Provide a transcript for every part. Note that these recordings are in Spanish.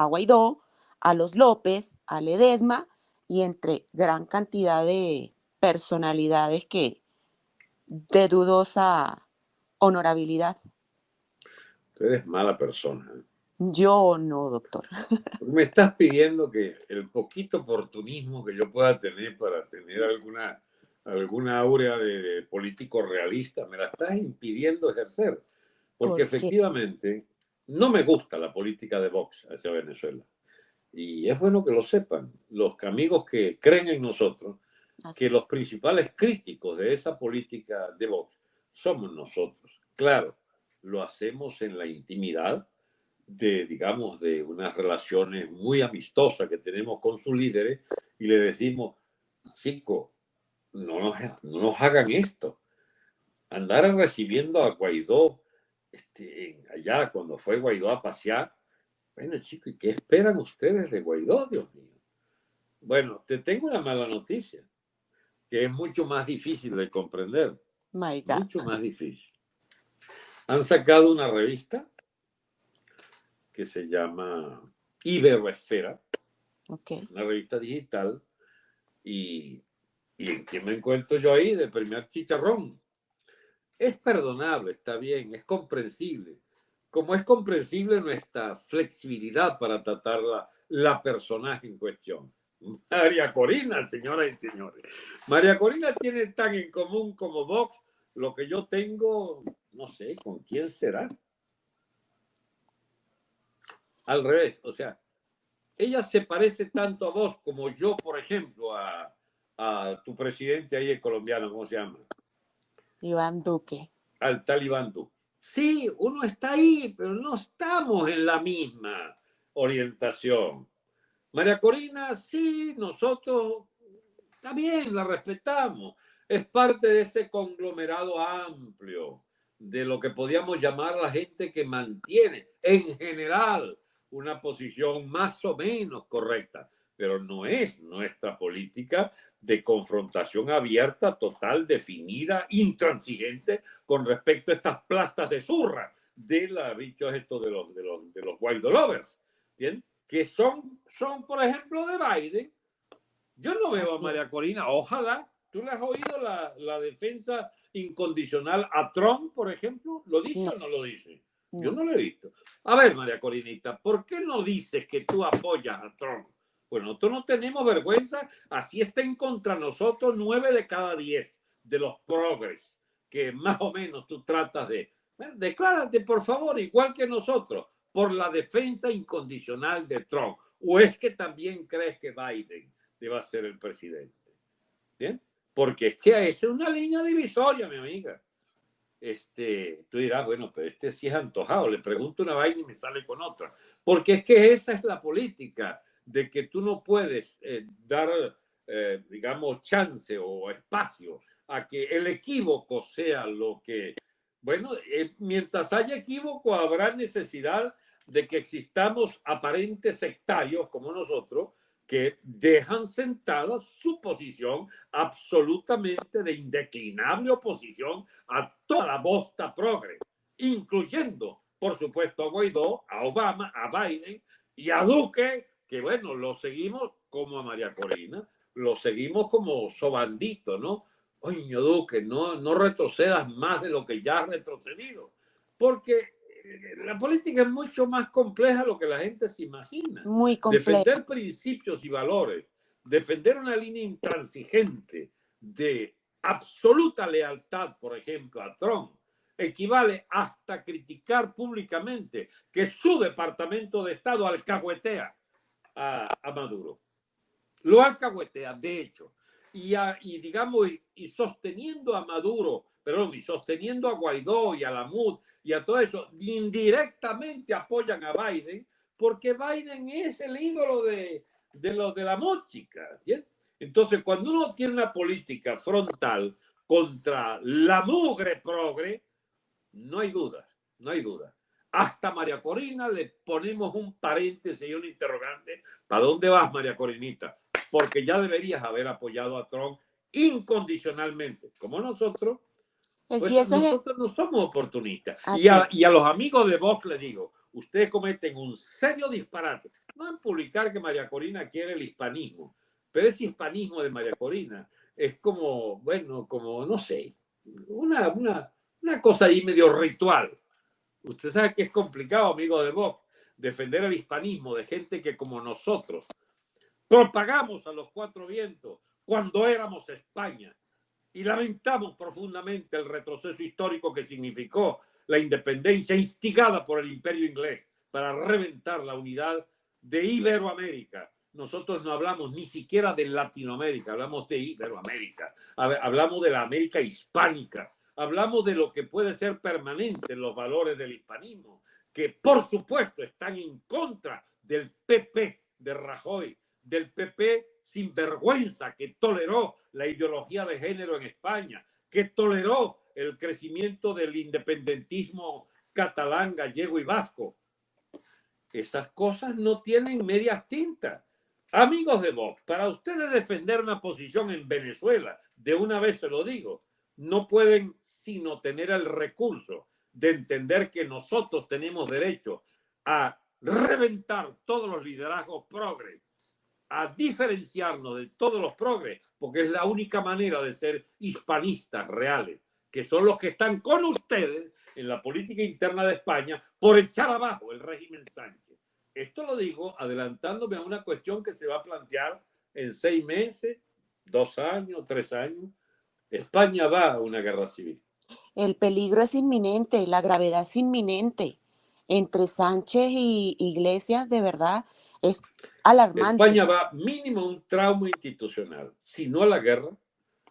a Guaidó, a los López, a Ledesma y entre gran cantidad de personalidades que de dudosa honorabilidad. Tú eres mala persona. Yo no, doctor. Me estás pidiendo que el poquito oportunismo que yo pueda tener para tener alguna áurea de político realista, me la estás impidiendo ejercer. Porque ¿Por qué? efectivamente no me gusta la política de Vox hacia Venezuela. Y es bueno que lo sepan los amigos que creen en nosotros, Así que los es. principales críticos de esa política de Vox somos nosotros. Claro, lo hacemos en la intimidad de, digamos, de unas relaciones muy amistosas que tenemos con sus líderes y le decimos, chico, no nos hagan esto. Andar recibiendo a Guaidó allá cuando fue Guaidó a pasear. Bueno, chico, ¿y qué esperan ustedes de Guaidó, Dios mío? Bueno, te tengo una mala noticia, que es mucho más difícil de comprender, My God. mucho más difícil. Han sacado una revista que se llama Iberoesfera, Ok. una revista digital, y ¿en qué me encuentro yo ahí de primer chicharrón? Es perdonable, está bien, es comprensible. Como es comprensible nuestra flexibilidad para tratar la personaje en cuestión. María Corina, señoras y señores. María Corina tiene tan en común como Vox lo que yo tengo, no sé, ¿con quién será? Al revés, o sea, ella se parece tanto a vos como yo, por ejemplo, a tu presidente ahí el colombiano, ¿cómo se llama? Iván Duque. Al talibán. Sí, uno está ahí, pero no estamos en la misma orientación. María Corina, sí, nosotros también la respetamos. Es parte de ese conglomerado amplio de lo que podríamos llamar la gente que mantiene en general una posición más o menos correcta, pero no es nuestra política de confrontación abierta, total, definida, intransigente con respecto a estas plastas de zurra de los bichos estos de los white lovers, ¿entiendes? Que son, por ejemplo, de Biden. Yo no veo a Así es. María Corina, ojalá. ¿Tú le has oído la defensa incondicional a Trump, por ejemplo? ¿Lo dice No, o no lo dice? Yo no. no lo he visto. A ver, María Corinita, ¿por qué no dices que tú apoyas a Trump? Bueno, nosotros no tenemos vergüenza, así estén contra nosotros 9 de cada 10 de los progres, que más o menos tú tratas de... Bueno, declárate, por favor, igual que nosotros, por la defensa incondicional de Trump. ¿O es que también crees que Biden deba ser el presidente? ¿Bien? Porque es que esa es una línea divisoria, mi amiga. Tú dirás, bueno, pero este sí es antojado, le pregunto una vaina y me sale con otra. Porque es que esa es la política, de que tú no puedes dar, digamos, chance o espacio a que el equívoco sea lo que... Bueno, mientras haya equívoco habrá necesidad de que existamos aparentes sectarios como nosotros, que dejan sentada su posición absolutamente de indeclinable oposición a toda la bosta progre, incluyendo, por supuesto, a Guaidó, a Obama, a Biden y a Duque, que bueno, lo seguimos como a María Corina, lo seguimos como sobandito, ¿no? Oye, Duque, no retrocedas más de lo que ya has retrocedido, porque la política es mucho más compleja de lo que la gente se imagina. Muy compleja. Defender principios y valores, defender una línea intransigente de absoluta lealtad, por ejemplo, a Trump, equivale hasta criticar públicamente que su departamento de Estado alcahuetea a Maduro. Lo alcahuetea, de hecho. Digamos, y sosteniendo a Maduro, perdón, y sosteniendo a Guaidó y a la MUD y a todo eso, indirectamente apoyan a Biden, porque Biden es el ídolo de los de la música. ¿Entiendes? Entonces, cuando uno tiene una política frontal contra la mugre progre, no hay dudas, no hay dudas. Hasta María Corina le ponemos un paréntesis y un interrogante. ¿Para dónde vas, María Corinita? Porque ya deberías haber apoyado a Trump incondicionalmente, como nosotros, Y Pues ese es nosotros no somos oportunistas. así es. Y a los amigos de Vox les digo, ustedes cometen un serio disparate. No en publicar que María Corina quiere el hispanismo, pero ese hispanismo de María Corina es como, bueno, como, no sé, una cosa ahí medio ritual. Usted sabe que es complicado, amigo de Vox, defender el hispanismo de gente que como nosotros propagamos a los cuatro vientos cuando éramos España y lamentamos profundamente el retroceso histórico que significó la independencia instigada por el imperio inglés para reventar la unidad de Iberoamérica. Nosotros no hablamos ni siquiera de Latinoamérica, hablamos de Iberoamérica, hablamos de la América hispánica, hablamos de lo que puede ser permanente en los valores del hispanismo, que por supuesto están en contra del PP de Rajoy, del PP sin vergüenza que toleró la ideología de género en España, que toleró el crecimiento del independentismo catalán, gallego y vasco. Esas cosas no tienen medias tintas. Amigos de Vox, para ustedes defender una posición en Venezuela, de una vez se lo digo, no pueden sino tener el recurso de entender que nosotros tenemos derecho a reventar todos los liderazgos progres, a diferenciarnos de todos los progres, porque es la única manera de ser hispanistas reales, que son los que están con ustedes en la política interna de España por echar abajo el régimen Sánchez. Esto lo digo adelantándome a una cuestión que se va a plantear en 6 meses, 2 años, 3 años. España va a una guerra civil. El peligro es inminente, la gravedad es inminente. Entre Sánchez y Iglesias, de verdad, es alarmante. España va mínimo a un trauma institucional, si no a la guerra.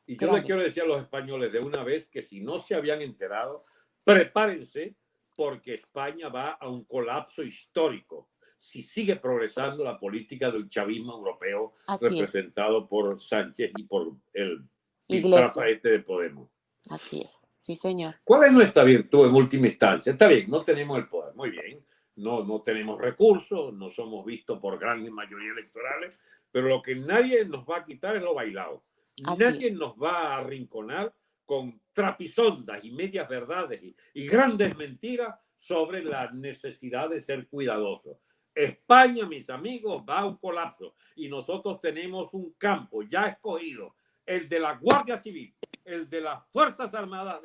Y yo le quiero decir a los españoles de una vez que si no se habían enterado, prepárense porque España va a un colapso histórico si sigue progresando la política del chavismo europeo representado por Sánchez y por el piltrafa de Podemos. Así es, sí señor. ¿Cuál es nuestra virtud en última instancia? Está bien, no tenemos el poder, muy bien, no tenemos recursos, no somos vistos por grandes mayorías electorales, pero lo que nadie nos va a quitar es lo bailado. Nadie nos va a arrinconar con trapisondas y medias verdades y grandes mentiras sobre la necesidad de ser cuidadosos. España, mis amigos, va a un colapso y nosotros tenemos un campo ya escogido, el de la Guardia Civil, el de las Fuerzas Armadas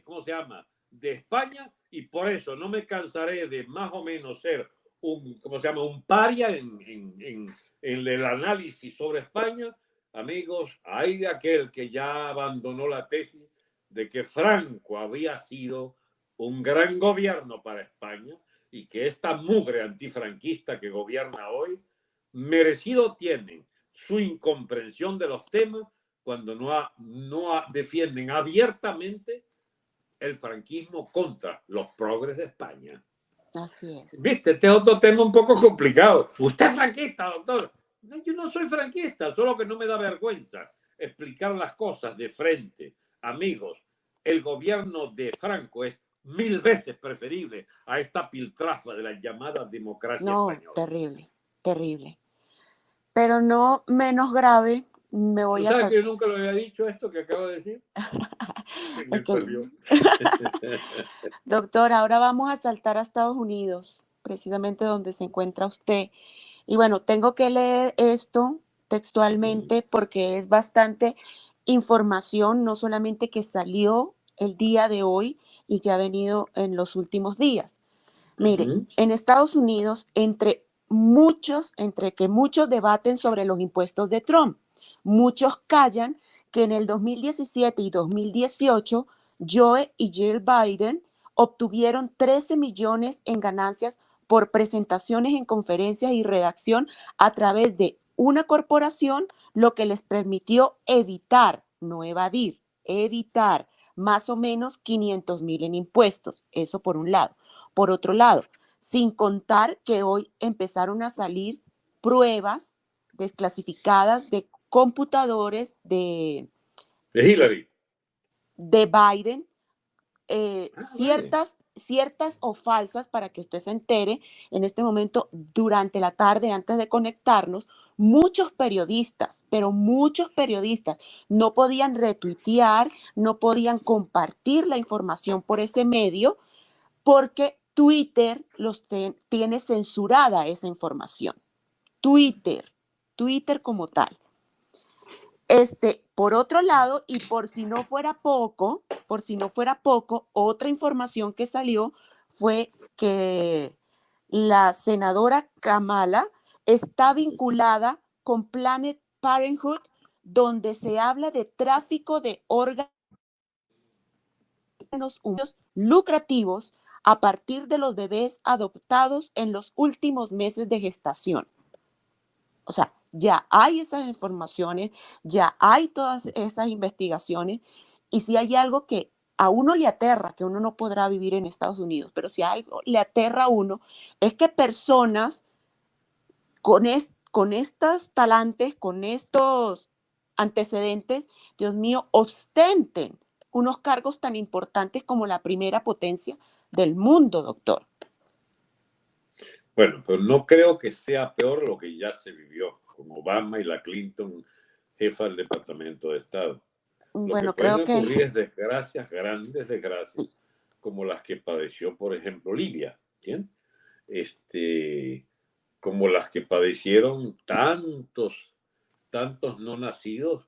¿cómo se llama?, de España, y por eso no me cansaré de más o menos ser un paria en el análisis sobre España. Amigos, hay de aquel que ya abandonó la tesis de que Franco había sido un gran gobierno para España y que esta mugre antifranquista que gobierna hoy merecido tienen su incomprensión de los temas cuando no defienden abiertamente el franquismo contra los progres de España. Así es. Viste, este es otro tema un poco complicado. ¿Usted es franquista, doctor? No, yo no soy franquista, solo que no me da vergüenza explicar las cosas de frente. Amigos, el gobierno de Franco es 1000 veces preferible a esta piltrafa de la llamada democracia española. Terrible, terrible. Pero no menos grave, me voy a... ¿Tú sabes que yo nunca lo había dicho esto que acabo de decir? Doctor, ahora vamos a saltar a Estados Unidos, precisamente donde se encuentra usted. Y bueno, tengo que leer esto textualmente porque es bastante información, no solamente que salió el día de hoy y que ha venido en los últimos días. Mire, en Estados Unidos, entre que muchos debaten sobre los impuestos de Trump, muchos callan que en el 2017 y 2018 Joe y Jill Biden obtuvieron 13 millones en ganancias por presentaciones en conferencias y redacción a través de una corporación, lo que les permitió evitar, no evadir, evitar más o menos 500,000 en impuestos. Eso por un lado. Por otro lado, sin contar que hoy empezaron a salir pruebas desclasificadas de computadores de Hillary, de Biden, ciertas o falsas, para que usted se entere, en este momento, durante la tarde, antes de conectarnos, muchos periodistas, pero muchos periodistas no podían retuitear, no podían compartir la información por ese medio, porque Twitter tiene censurada esa información. Twitter como tal. Por otro lado, y por si no fuera poco, otra información que salió fue que la senadora Kamala está vinculada con Planned Parenthood, donde se habla de tráfico de órganos humanos lucrativos a partir de los bebés adoptados en los últimos meses de gestación. O sea, ya hay esas informaciones, ya hay todas esas investigaciones, y si hay algo que a uno le aterra, que uno no podrá vivir en Estados Unidos, pero si algo le aterra a uno, es que personas con estos talantes, con estos antecedentes, Dios mío, ostenten unos cargos tan importantes como la primera potencia del mundo, doctor. Bueno, pero no creo que sea peor lo que ya se vivió con Obama y la Clinton, jefa del Departamento de Estado. Lo que Bueno, pueden creo ocurrir que es desgracias, grandes desgracias, sí. como las que padeció, por ejemplo, Libia, ¿entiendes? Como las que padecieron tantos no nacidos,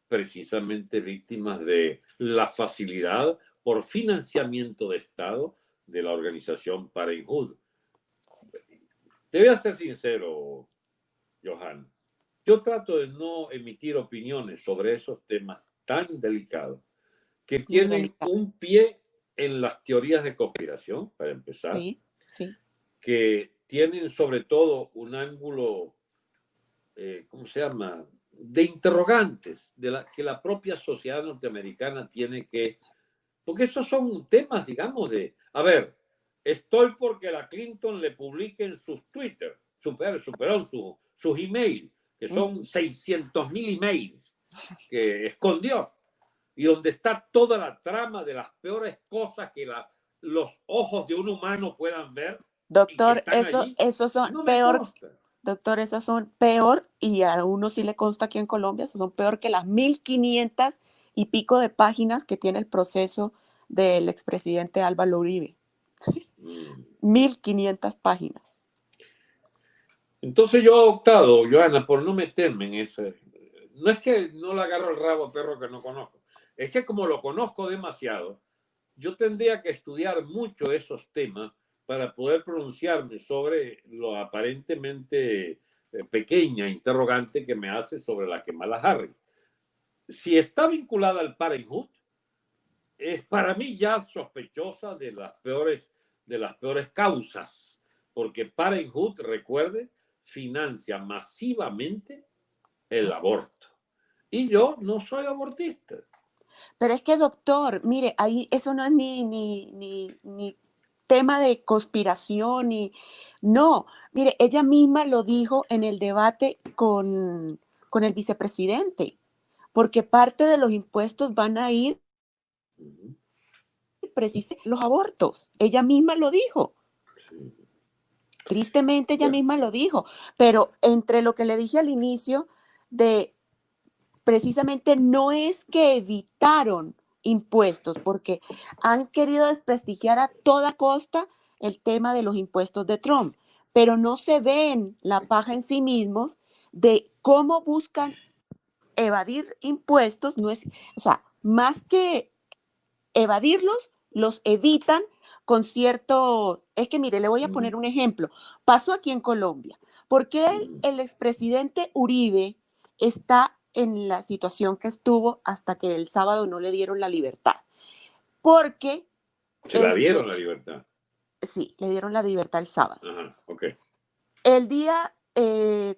precisamente víctimas de la facilidad por financiamiento de Estado de la organización Parenthood. Te voy a ser sincero, Johan. Yo trato de no emitir opiniones sobre esos temas tan delicados que Muy tienen delicado. un pie en las teorías de conspiración, para empezar, Sí, sí. que tienen sobre todo un ángulo, ¿cómo se llama?, de interrogantes que la propia sociedad norteamericana tiene que, porque esos son temas, digamos, a ver, estoy porque la Clinton le publique en sus Twitter, sus emails, que son 600.000 emails que escondió, y donde está toda la trama de las peores cosas que los ojos de un humano puedan ver y que Doctor, están allí, esos son no me peor, consta. doctor, esas son peor, y a uno sí le consta aquí en Colombia, esos son peor que las 1.500 y pico de páginas que tiene el proceso del expresidente Álvaro Uribe. 1.500 páginas. Entonces yo he optado, Joana, por no meterme en eso. No es que no le agarro el rabo a perro que no conozco, es que como lo conozco demasiado, yo tendría que estudiar mucho esos temas para poder pronunciarme sobre lo aparentemente pequeña interrogante que me hace sobre la Kamala Harris. Si está vinculada al Parenthood, es para mí ya sospechosa de las peores causas, porque Parenthood, recuerde, financia masivamente el aborto. Y yo no soy abortista. Pero es que, doctor, mire, ahí eso no es ni tema de conspiración, no. Mire, ella misma lo dijo en el debate con el vicepresidente, porque parte de los impuestos van a ir precisamente los abortos. Ella misma lo dijo. Tristemente ella Bueno, misma lo dijo, pero entre lo que le dije al inicio de precisamente no es que evitaron impuestos, porque han querido desprestigiar a toda costa el tema de los impuestos de Trump, pero no se ven la paja en sí mismos de cómo buscan evadir impuestos, no es, o sea, más que evadirlos, los evitan con cierto, es que mire, le voy a poner un ejemplo, pasó aquí en Colombia, ¿por qué el expresidente Uribe está en la situación que estuvo hasta que el sábado no le dieron la libertad? Porque, se la dieron la libertad. sí, le dieron la libertad el sábado. Ajá, ok. El día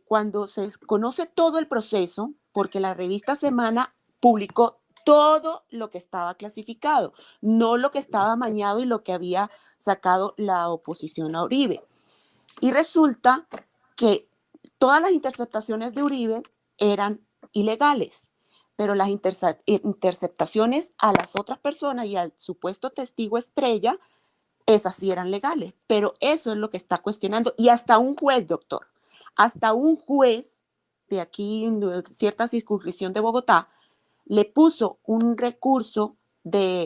cuando se conoce todo el proceso, porque la revista Semana publicó todo lo que estaba clasificado, no lo que estaba amañado y lo que había sacado la oposición a Uribe. Y resulta que todas las interceptaciones de Uribe eran ilegales, pero las interceptaciones a las otras personas y al supuesto testigo estrella esas sí eran legales, pero eso es lo que está cuestionando. Y hasta un juez, doctor, hasta un juez de aquí, de cierta circunscripción de Bogotá, le puso un recurso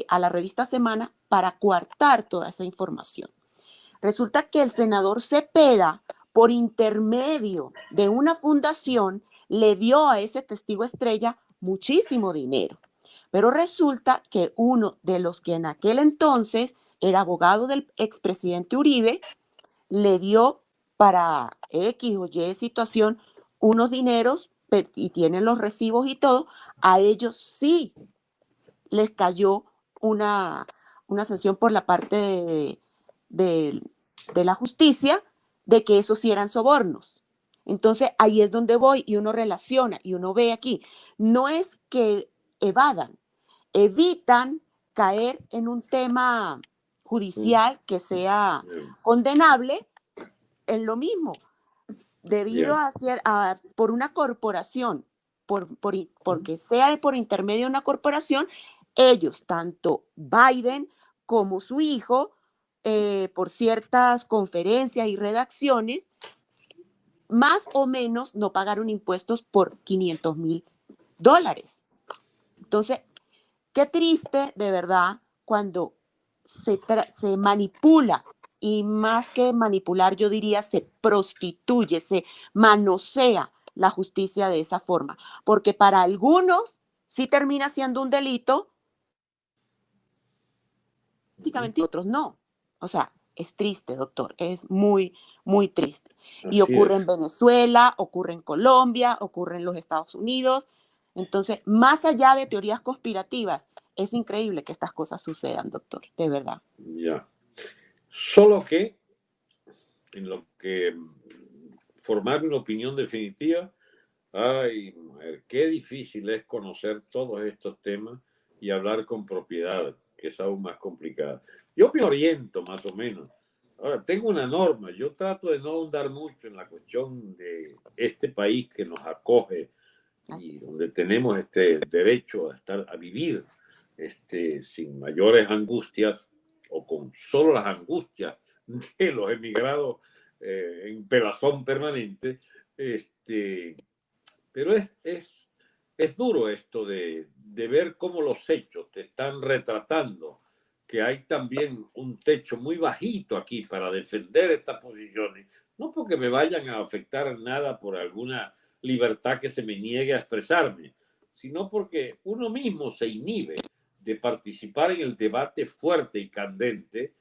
a la revista Semana para coartar toda esa información. Resulta que el senador Cepeda, por intermedio de una fundación, le dio a ese testigo estrella muchísimo dinero. Pero resulta que uno de los que en aquel entonces era abogado del expresidente Uribe, le dio para X o Y situación unos dineros y tienen los recibos y todo, a ellos sí les cayó una sanción por la parte de, de la justicia de que esos sí eran sobornos. Entonces ahí es donde voy y uno relaciona y uno ve aquí, no es que evadan, evitan caer en un tema judicial que sea condenable en lo mismo, debido por una corporación, porque sea por intermedio de una corporación, ellos, tanto Biden como su hijo, por ciertas conferencias y redacciones, más o menos no pagaron impuestos por $500,000. Entonces, qué triste de verdad cuando se manipula y más que manipular, yo diría, se prostituye, se manosea la justicia de esa forma, porque para algunos sí termina siendo un delito, prácticamente otros no. O sea, es triste, doctor, es muy, muy triste. Y Así ocurre en es. Venezuela, ocurre en Colombia, ocurre en los Estados Unidos. Entonces, más allá de teorías conspirativas, es increíble que estas cosas sucedan, doctor, de verdad. Ya. Solo que en lo que formar una opinión definitiva, ay, mujer, qué difícil es conocer todos estos temas y hablar con propiedad, que es aún más complicado. Yo me oriento más o menos. Ahora, tengo una norma, yo trato de no ahondar mucho en la cuestión de este país que nos acoge Así y es. donde tenemos este derecho a estar, a vivir sin mayores angustias o con solo las angustias de los emigrados en pelazón permanente. Pero es duro esto de ver cómo los hechos te están retratando, que hay también un techo muy bajito aquí para defender estas posiciones, no porque me vayan a afectar nada por alguna libertad que se me niegue a expresarme, sino porque uno mismo se inhibe de participar en el debate fuerte y candente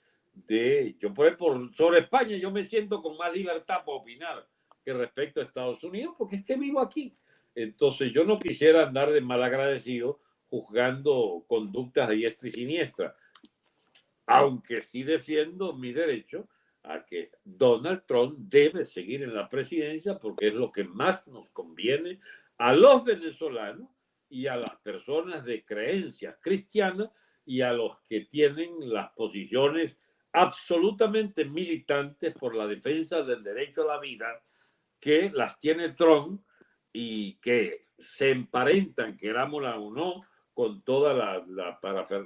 yo por ejemplo, sobre España yo me siento con más libertad para opinar que respecto a Estados Unidos, porque es que vivo aquí. Entonces yo no quisiera andar de malagradecido juzgando conductas de diestra y siniestra, aunque sí defiendo mi derecho a que Donald Trump debe seguir en la presidencia porque es lo que más nos conviene a los venezolanos y a las personas de creencias cristianas y a los que tienen las posiciones absolutamente militantes por la defensa del derecho a la vida que las tiene Trump y que se emparentan, querámosla o no, con toda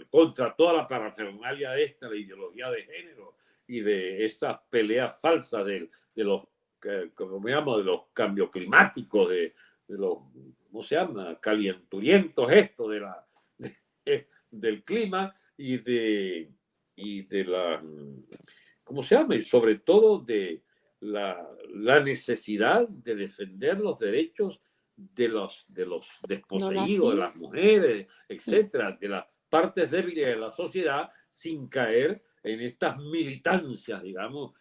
contra toda la parafernalia esta, la ideología de género y de esas peleas falsas de los, como me llamo, de los cambios climáticos, de los, ¿cómo se llama? Calienturientos esto del clima y de la, ¿cómo se llama? Y sobre todo de la necesidad de defender los derechos de los No desposeídos, de las nacidos. mujeres, Sí. etcétera, de las partes débiles de la sociedad, sin caer en estas militancias, digamos,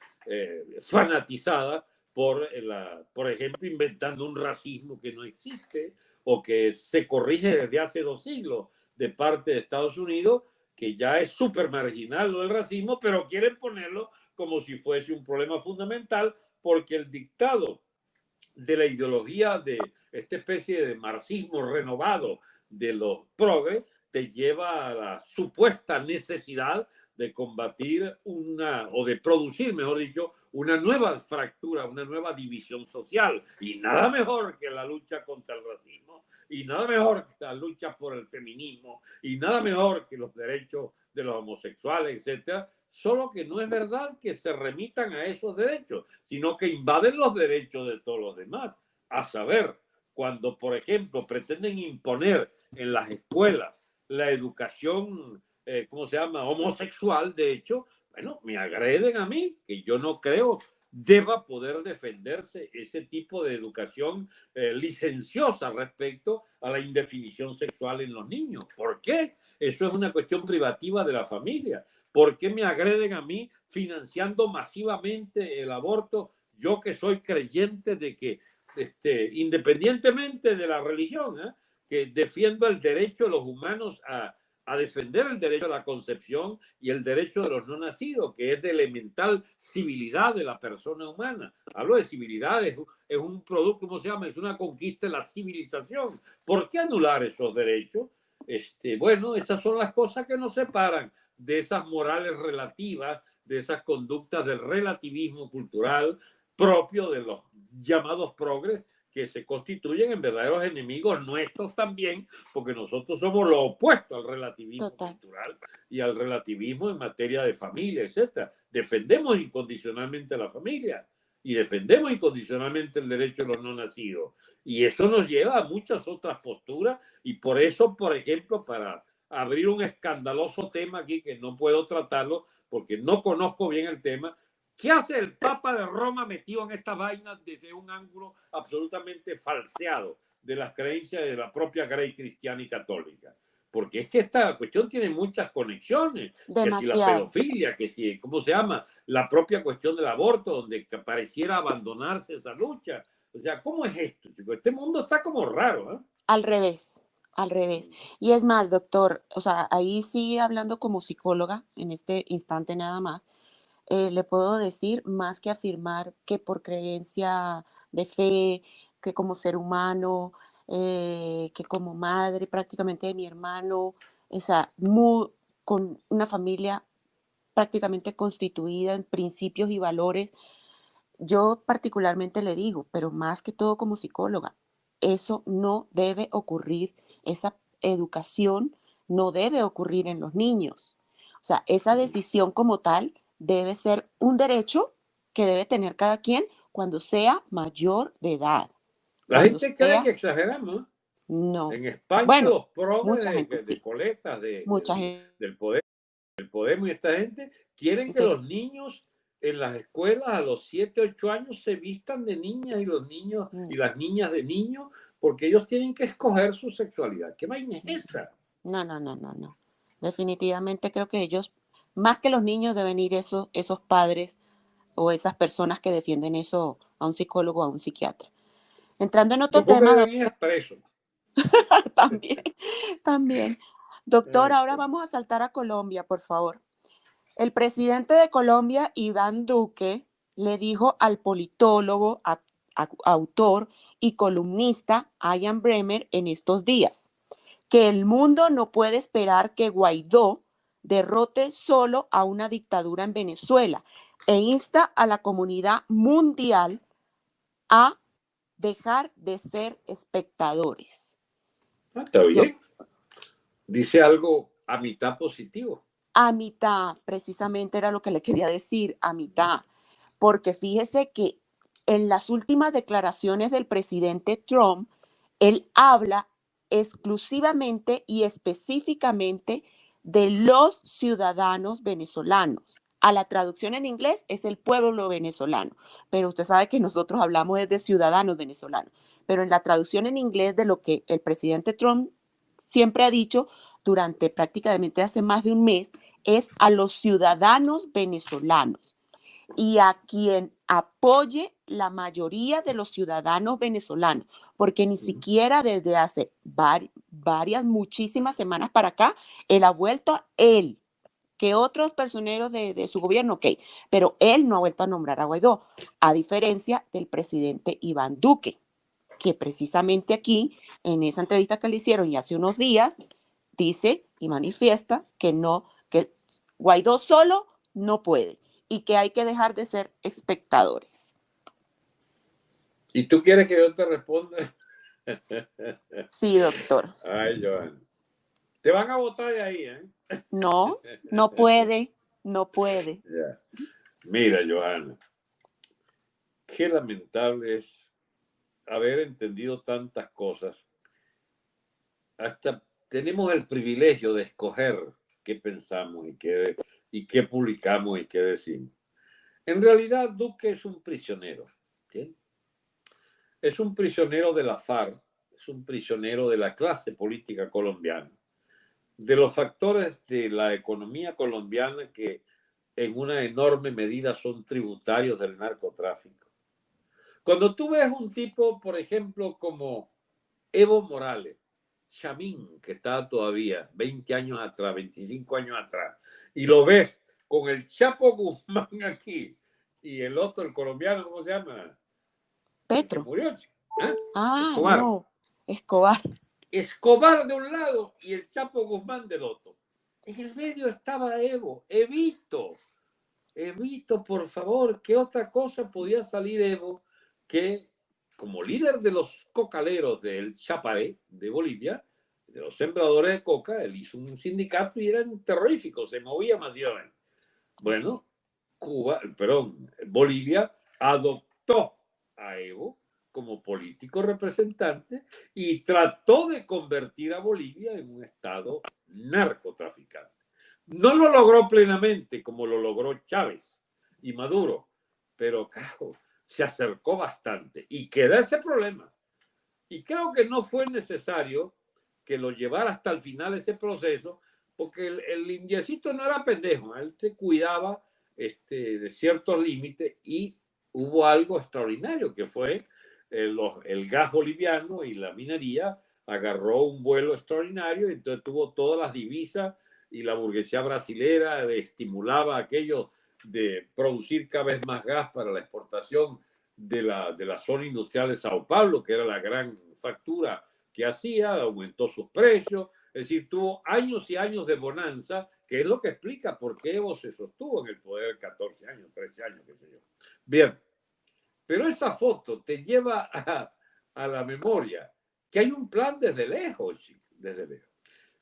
fanatizadas por ejemplo, inventando un racismo que no existe o que se corrige desde hace 2 siglos de parte de Estados Unidos, que ya es súper marginal lo del racismo, pero quieren ponerlo como si fuese un problema fundamental, porque el dictado de la ideología de esta especie de marxismo renovado de los progres te lleva a la supuesta necesidad de combatir o de producir, mejor dicho, una nueva fractura, una nueva división social. Y nada mejor que la lucha contra el racismo, y nada mejor que la lucha por el feminismo, y nada mejor que los derechos de los homosexuales, etcétera, solo que no es verdad que se remitan a esos derechos, sino que invaden los derechos de todos los demás. A saber, cuando, por ejemplo, pretenden imponer en las escuelas la educación, ¿cómo se llama?, homosexual, de hecho, bueno, me agreden a mí, que yo no creo deba poder defenderse ese tipo de educación licenciosa respecto a la indefinición sexual en los niños. ¿Por qué? Eso es una cuestión privativa de la familia. ¿Por qué me agreden a mí financiando masivamente el aborto? Yo que soy creyente de que, independientemente de la religión, que defiendo el derecho de los humanos a defender el derecho a la concepción y el derecho de los no nacidos, que es de elemental civilidad de la persona humana. Hablo de civilidad, es un producto, ¿cómo se llama? Es una conquista de la civilización. ¿Por qué anular esos derechos? Bueno, esas son las cosas que nos separan de esas morales relativas, de esas conductas del relativismo cultural propio de los llamados progres, que se constituyen en verdaderos enemigos nuestros también, porque nosotros somos lo opuesto al relativismo cultural y al relativismo en materia de familia, etc. Defendemos incondicionalmente a la familia y defendemos incondicionalmente el derecho de los no nacidos. Y eso nos lleva a muchas otras posturas y por eso, por ejemplo, para abrir un escandaloso tema aquí que no puedo tratarlo porque no conozco bien el tema, ¿qué hace el Papa de Roma metido en esta vaina desde un ángulo absolutamente falseado de las creencias de la propia Grey cristiana y católica? Porque es que esta cuestión tiene muchas conexiones, que si la pedofilia, que si, ¿cómo se llama? La propia cuestión del aborto, donde pareciera abandonarse esa lucha. O sea, ¿cómo es esto, chicos? Este mundo está como raro, ¿eh? Al revés, al revés. Y es más, doctor, o sea, ahí sí hablando como psicóloga, en este instante nada más, le puedo decir más que afirmar que por creencia de fe, que como ser humano, que como madre prácticamente de mi hermano, o sea, con una familia prácticamente constituida en principios y valores. Yo particularmente le digo, pero más que todo como psicóloga, eso no debe ocurrir, esa educación no debe ocurrir en los niños. O sea, esa decisión como tal debe ser un derecho que debe tener cada quien cuando sea mayor de edad. La Cuando gente cree sea, que exageramos. no. En España Bueno, los progres mucha gente de sí, coletas mucha gente del poder, del Podemos y esta gente quieren que los sí. niños en las escuelas a los 7, 8 años se vistan de niñas y los niños y las niñas de niños porque ellos tienen que escoger su sexualidad. ¿Qué vaina es esa? No, no, no, no, no. Definitivamente creo que ellos, más que los niños, deben ir esos padres o esas personas que defienden eso a un psicólogo o a un psiquiatra. Entrando en otro Yo creo que tema, deben ir presos. también, también. Doctor, Ay, ahora vamos a saltar a Colombia, por favor. El presidente de Colombia, Iván Duque, le dijo al politólogo, autor y columnista Ian Bremer en estos días que el mundo no puede esperar que Guaidó derrote solo a una dictadura en Venezuela e insta a la comunidad mundial a dejar de ser espectadores. está Yo, bien. Dice algo a mitad positivo. a mitad, precisamente era lo que le quería decir, a mitad, porque fíjese que en las últimas declaraciones del presidente Trump, él habla exclusivamente y específicamente de los ciudadanos venezolanos. A la traducción en inglés es el pueblo venezolano, pero usted sabe que nosotros hablamos de ciudadanos venezolanos, pero en la traducción en inglés de lo que el presidente Trump siempre ha dicho durante prácticamente hace más de un mes es a los ciudadanos venezolanos y a quien apoye la mayoría de los ciudadanos venezolanos, porque ni siquiera desde hace varias, muchísimas semanas para acá, él ha vuelto, él, que otros personeros de su gobierno, ok, pero él no ha vuelto a nombrar a Guaidó, a diferencia del presidente Iván Duque, que precisamente aquí, en esa entrevista que le hicieron y hace unos días, dice y manifiesta que no, que Guaidó solo no puede y que hay que dejar de ser espectadores. ¿Y tú quieres que yo te responda? Sí, doctor. Ay, Joan. Te van a votar de ahí, ¿eh? No, no puede. No puede. Ya. Mira, Johanna, qué lamentable es haber entendido tantas cosas. Hasta tenemos el privilegio de escoger qué pensamos y qué publicamos y qué decimos. En realidad, Duque es un prisionero. ¿Entiendes? Es un prisionero de la FARC, es un prisionero de la clase política colombiana, de los factores de la economía colombiana que en una enorme medida son tributarios del narcotráfico. Cuando tú ves un tipo, por ejemplo, como Evo Morales, Chamín, que está todavía 20 años atrás, 25 años atrás, y lo ves con el Chapo Guzmán aquí y el otro, el colombiano, ¿cómo se llama? El que Petro. murió, ¿eh? Ah, Escobar. no. Escobar. Escobar de un lado y el Chapo Guzmán del otro. En el medio estaba Evo, Evito, por favor, ¿qué otra cosa podía salir Evo que como líder de los cocaleros del Chaparé de Bolivia, de los sembradores de coca, él hizo un sindicato y eran terroríficos, se movía masivamente. Bueno, Bolivia adoptó a Evo como político representante y trató de convertir a Bolivia en un estado narcotraficante. No lo logró plenamente como lo logró Chávez y Maduro, pero claro, se acercó bastante y queda ese problema. Y creo que no fue necesario que lo llevara hasta el final ese proceso, porque el indiecito no era pendejo, él se cuidaba de ciertos límites y hubo algo extraordinario que fue el gas boliviano y la minería agarró un vuelo extraordinario y entonces tuvo todas las divisas y la burguesía brasilera estimulaba aquello de producir cada vez más gas para la exportación de la zona industrial de Sao Paulo, que era la gran factura que hacía, aumentó sus precios, es decir, tuvo años y años de bonanza, que es lo que explica por qué Evo se sostuvo en el poder 14 años, 13 años, qué sé yo. Bien, pero esa foto te lleva a la memoria que hay un plan desde lejos, chicos, desde lejos.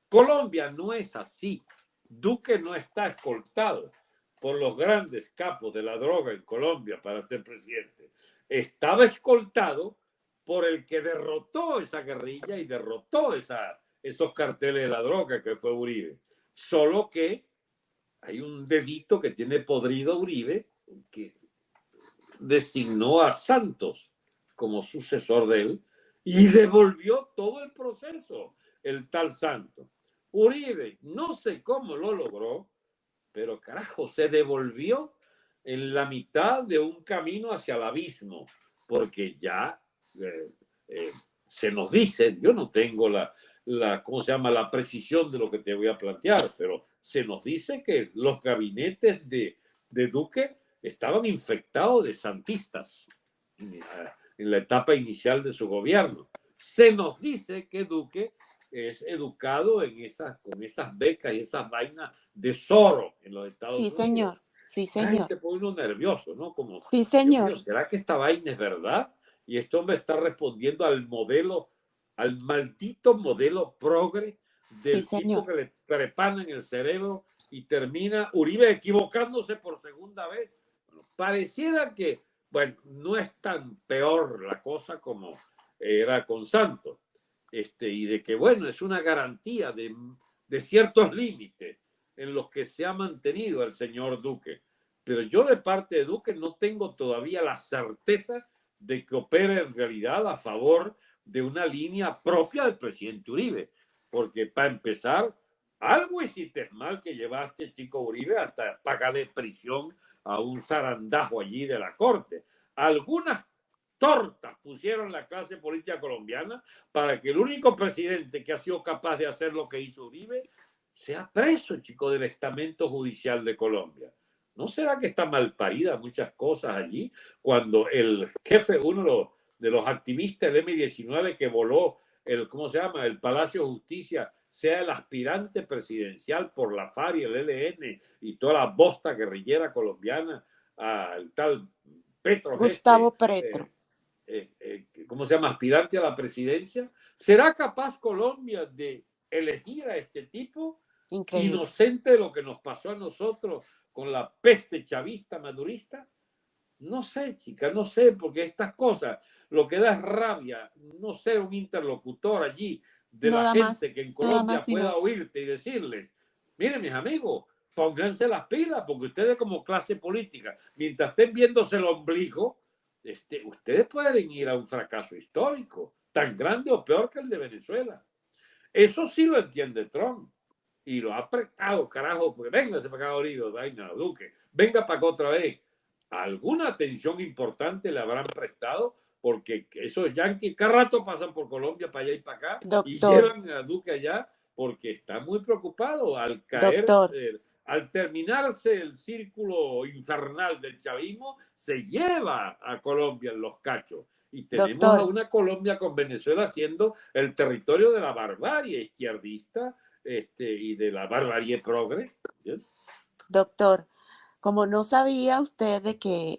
Colombia no es así. Duque no está escoltado por los grandes capos de la droga en Colombia para ser presidente. Estaba escoltado por el que derrotó esa guerrilla y derrotó esos carteles de la droga que fue Uribe. Solo que hay un dedito que tiene podrido Uribe que designó a Santos como sucesor de él y devolvió todo el proceso, el tal Santos. Uribe, no sé cómo lo logró, pero carajo, se devolvió en la mitad de un camino hacia el abismo, porque ya se nos dice, yo no tengo ¿cómo se llama? La precisión de lo que te voy a plantear, pero se nos dice que los gabinetes de Duque estaban infectados de santistas en la etapa inicial de su gobierno. Se nos dice que Duque es educado con esas becas y esas vainas de Soros en los Estados Unidos. Sí, señor. Sí, señor. Ay, se pone uno nervioso, ¿no? Como, sí, señor. Dios mío, ¿será que esta vaina es verdad? Y esto me está respondiendo al maldito modelo progre del Sí, tipo señor. que le trepana en el cerebro y termina Uribe equivocándose por segunda vez. Bueno, pareciera que, bueno, no es tan peor la cosa como era con Santos. Y de que, bueno, es una garantía de ciertos límites en los que se ha mantenido el señor Duque. Pero yo de parte de Duque no tengo todavía la certeza de que opere en realidad a favor de una línea propia del presidente Uribe. Porque para empezar, algo hiciste mal que llevaste, chico Uribe, hasta pagarle prisión a un zarandajo allí de la corte. Algunas tortas pusieron la clase política colombiana para que el único presidente que ha sido capaz de hacer lo que hizo Uribe sea preso, chico, del estamento judicial de Colombia. ¿No será que está mal parida muchas cosas allí? Cuando el jefe, uno de los activistas del M-19 que voló ¿cómo se llama? El Palacio de Justicia, sea el aspirante presidencial por la FARC y el ELN y toda la bosta guerrillera colombiana, al tal Petro. Gustavo Petro. ¿Cómo se llama? Aspirante a la presidencia. ¿Será capaz Colombia de elegir a este tipo? Increíble. Inocente de lo que nos pasó a nosotros con la peste chavista madurista? No sé, chica, no sé, porque estas cosas, lo que da es rabia, no ser un interlocutor allí de No la da gente más, que en no da Colombia más sino pueda eso. oírte y decirles, miren mis amigos, pónganse las pilas, porque ustedes como clase política, mientras estén viéndose el ombligo, ustedes pueden ir a un fracaso histórico, tan grande o peor que el de Venezuela. Eso sí lo entiende Trump. Y lo ha apretado, carajo, porque véngase para acá, Orido, venga, Duque, venga para acá otra vez. Alguna atención importante le habrán prestado, porque esos yanquis cada rato pasan por Colombia, para allá y para acá, y Doctor, llevan a Duque allá, porque está muy preocupado al caer, doctor, al terminarse el círculo infernal del chavismo, se lleva a Colombia en los cachos. Y tenemos a doctor, una Colombia con Venezuela siendo el territorio de la barbarie izquierdista y de la barbarie progre. ¿Sí? doctor. Como no sabía usted de que